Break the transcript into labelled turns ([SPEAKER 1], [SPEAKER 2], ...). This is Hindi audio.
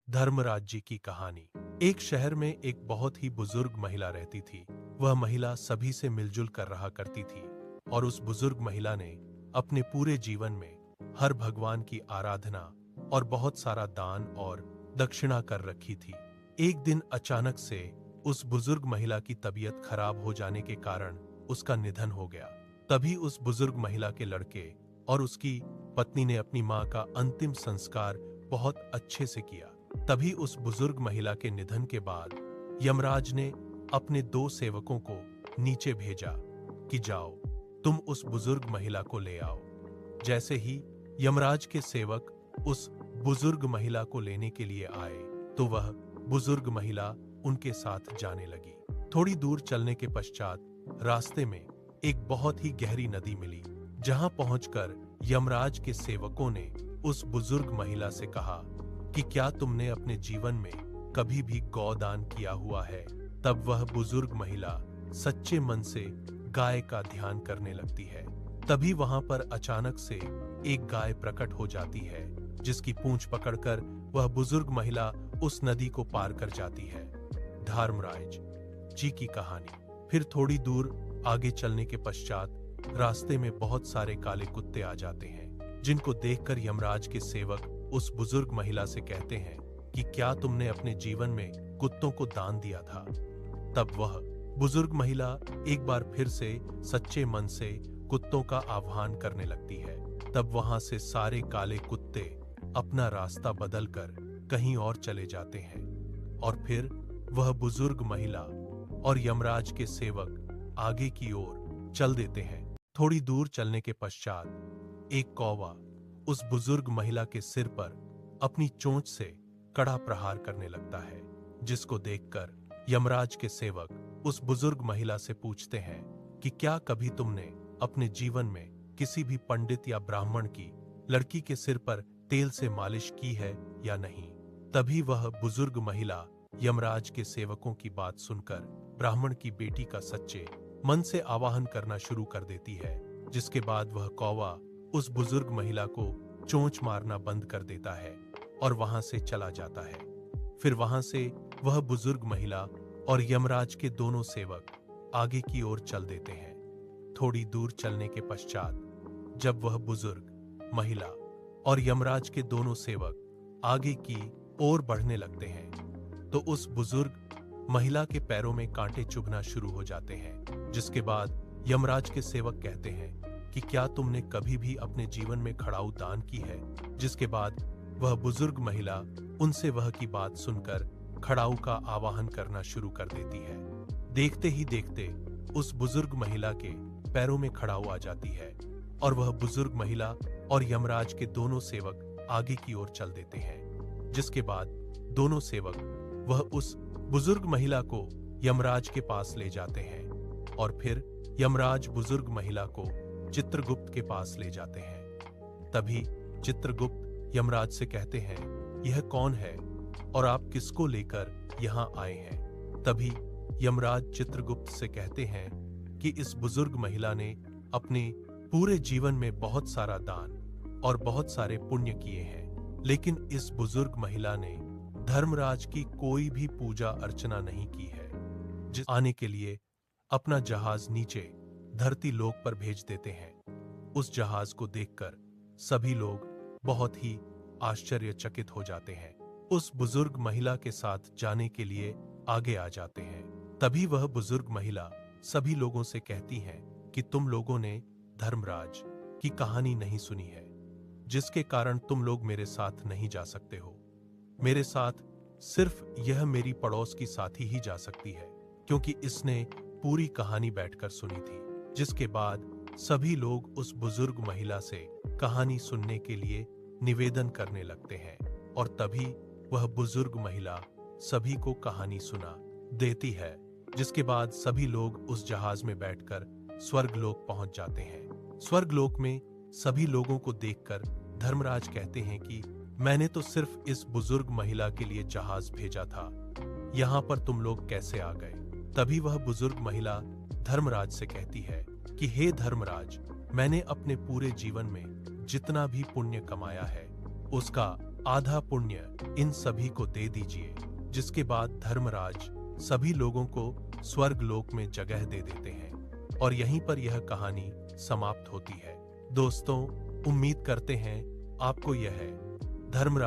[SPEAKER 1] धर्मराज जी की कहानी। एक शहर में एक बहुत ही बुजुर्ग महिला रहती थी। वह महिला सभी से मिलजुल कर रहा करती थी और उस बुजुर्ग महिला ने अपने पूरे जीवन में हर भगवान की आराधना और बहुत सारा दान और दक्षिणा कर रखी थी। एक दिन अचानक से उस बुजुर्ग महिला की तबीयत खराब हो जाने के कारण उसका निधन हो गया। तभी उस बुजुर्ग महिला के लड़के और उसकी पत्नी ने अपनी मां का अंतिम संस्कार बहुत अच्छे से किया। तभी उस बुजुर्ग महिला के निधन के बाद यमराज ने अपने 2 सेवकों को नीचे भेजा कि जाओ तुम उस बुजुर्ग महिला को ले आओ। जैसे ही यमराज के सेवक उस बुजुर्ग महिला को लेने के लिए आए तो वह बुजुर्ग महिला उनके साथ जाने लगी। थोड़ी दूर चलने के पश्चात रास्ते में एक बहुत ही गहरी नदी मिली, जहां पहुंचकर यमराज के सेवकों ने उस बुजुर्ग महिला से कहा कि क्या तुमने अपने जीवन में कभी भी गौदान किया हुआ है। तब वह बुजुर्ग महिला सच्चे मन से गाय का ध्यान करने लगती है। तभी वहां पर अचानक से एक गाय प्रकट हो जाती है, जिसकी पूंछ पकड़कर वह बुजुर्ग महिला उस नदी को पार कर जाती है। धर्मराज जी की कहानी। फिर थोड़ी दूर आगे चलने के पश्चात रास्ते में बहुत सारे काले कुत्ते आ जाते हैं, जिनको देखकर यमराज के सेवक उस बुजुर्ग महिला से कहते हैं कि क्या तुमने अपने जीवन में कुत्तों को दान दिया था। तब वह बुजुर्ग महिला एक बार फिर से सच्चे मन से कुत्तों का आह्वान करने लगती है। तब वहां से सारे काले कुत्ते अपना रास्ता बदलकर कहीं और चले जाते हैं और फिर वह बुजुर्ग महिला और यमराज के सेवक आगे की ओर चल देते हैं। थोड़ी दूर चलने के पश्चात एक कौवा उस बुजुर्ग महिला के सिर पर अपनी चोंच से कड़ा प्रहार करने लगता है, जिसको देखकर यमराज के सेवक उस बुजुर्ग महिला से पूछते हैं कि क्या कभी तुमने अपने जीवन में किसी भी पंडित या ब्राह्मण की लड़की के सिर पर तेल से मालिश की है या नहीं। तभी वह बुजुर्ग महिला यमराज के सेवकों की बात सुनकर ब्राह्मण की बेटी का सच्चे मन से आवाहन करना शुरू कर देती है, जिसके बाद वह कौवा उस बुजुर्ग महिला को चोंच मारना बंद कर देता है और वहां से चला जाता है। फिर वहां से वह बुजुर्ग महिला और यमराज के दोनों सेवक आगे की ओर चल देते हैं। थोड़ी दूर चलने के पश्चात जब वह बुजुर्ग महिला और यमराज के दोनों सेवक आगे की ओर बढ़ने लगते हैं तो उस बुजुर्ग महिला के पैरों में कांटे चुभना शुरू हो जाते हैं, जिसके बाद यमराज के सेवक कहते हैं कि क्या तुमने कभी भी अपने जीवन में खड़ाऊ दान की है। जिसके बाद वह बुजुर्ग महिला उनसे वह की बात सुनकर खड़ाऊ का आवाहन करना शुरू कर देती है। देखते ही देखते उस बुजुर्ग महिला के पैरों में खड़ाऊ आ जाती है और वह बुजुर्ग महिला और यमराज के दोनों सेवक आगे की ओर चल देते हैं। जिसके बाद दोनों सेवक वह उस बुजुर्ग महिला को यमराज के पास ले जाते हैं और फिर यमराज बुजुर्ग महिला को चित्रगुप्त के पास ले जाते हैं। तभी चित्रगुप्त यमराज से कहते हैं, यह कौन है और आप किसको लेकर यहां आए हैं। तभी यमराज चित्रगुप्त से कहते हैं कि इस बुजुर्ग महिला ने अपने पूरे जीवन में बहुत सारा दान और बहुत सारे पुण्य किए हैं, लेकिन इस बुजुर्ग महिला ने धर्मराज की कोई भी पूजा अर्चना नहीं की है। जिस आने के लिए अपना जहाज नीचे धरती लोक पर भेज देते हैं। उस जहाज को देखकर सभी लोग बहुत ही आश्चर्यचकित हो जाते हैं। उस बुजुर्ग महिला के साथ जाने के लिए आगे आ जाते हैं। तभी वह बुजुर्ग महिला सभी लोगों से कहती है कि तुम लोगों ने धर्मराज की कहानी नहीं सुनी है, जिसके कारण तुम लोग मेरे साथ नहीं जा सकते हो। मेरे साथ सिर्फ यह मेरी पड़ोस की साथी ही जा सकती है, क्योंकि इसने पूरी कहानी बैठकर सुनी थी। जिसके बाद सभी लोग उस बुजुर्ग महिला से कहानी सुनने के लिए निवेदन करने लगते हैं और तभी वह बुजुर्ग महिला सभी को कहानी सुना देती है। जिसके बाद सभी लोग उस जहाज में बैठकर स्वर्गलोक पहुंच जाते हैं। स्वर्गलोक में सभी लोगों को देखकर धर्मराज कहते हैं कि मैंने तो सिर्फ इस बुजुर्ग महिला के लिए जहाज भेजा था, यहां पर तुम लोग कैसे आ गए। तभी वह बुजुर्ग महिला धर्मराज से कहती है कि हे धर्मराज, मैंने अपने पूरे जीवन में जितना भी पुण्य कमाया है उसका आधा पुण्य इन सभी को दे दीजिए। जिसके बाद धर्मराज सभी लोगों को स्वर्ग लोक में जगह दे देते हैं और यहीं पर यह कहानी समाप्त होती है। दोस्तों, उम्मीद करते हैं आपको यह धर्मराज